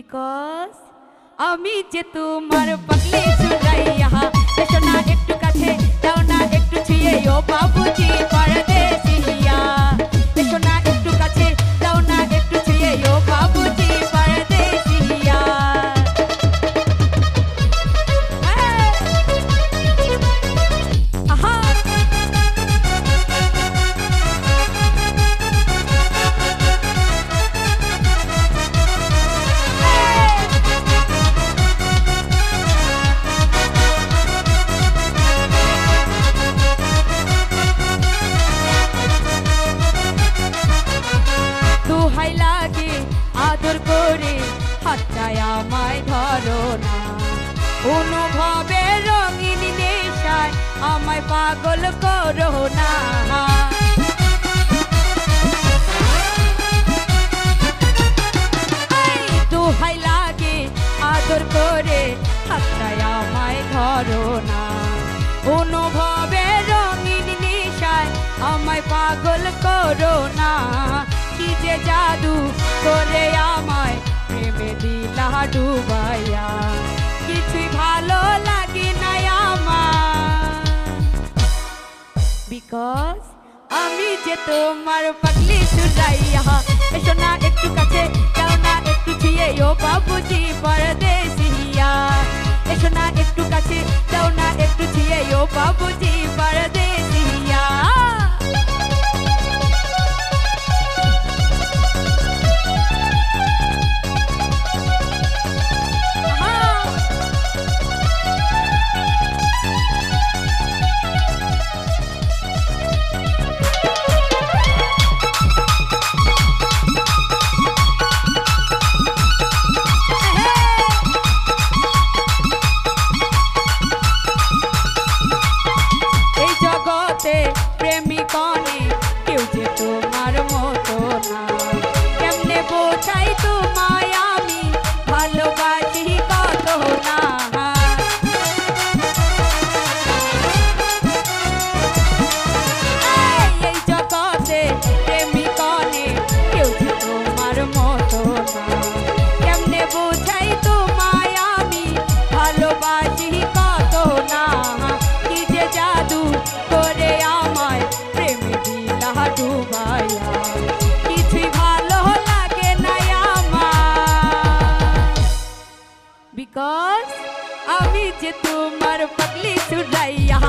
because আমি যে তোমার পাগলি সুরাইয়া এসো না একটু কাছে যাও না একটু ছুঁয়ে ও বাবুজি পরদেশিয়া এসো না একটু কাছে যাও না একটু ছুঁয়ে ও বাবুজি পরদেশিয়া আহা দোহাই লাগে আদর করে হাতটায় আমায় ধরো না অনুভবে রঙিন নেশায় আমায় পাগল করো না দোহাই লাগে আদর করে হাতটায় আমায় ধরো না অনুভবে রঙিন নেশায় আমায় পাগল করো না কি যে জাদু করে আমায় প্রেমে দিলা ডুবাইয়া কিছুই ভালো লাগে না আমার বিকজ আমি যে তোমার পাগলি সুরাইয়া এসো না একটু কাছে যাও না একটু ছুঁয়ে ও বাবুজি পরদেশিয়া এসো না একটু কাছে যাও না একটু ছুঁয়ে ও বাবুজি পরদেশিয়া প্রেমিকনে কেউ যে তোমার মতো না কেমনে বোঝাই তোমায় আমি ভালোবাসি কত না এই জগতে প্রেমিকনে কেউ যে তোমার মতো না কেমনে বোঝাই তোমায় আমি ভালোবাসি কত না কি যে জাদু করে আমায় প্রেমে দিলা ডুবাইয়া কিছুই ভালো লাগে না আমার বিকজ আমি যে তোমার পাগলি সুরাইয়া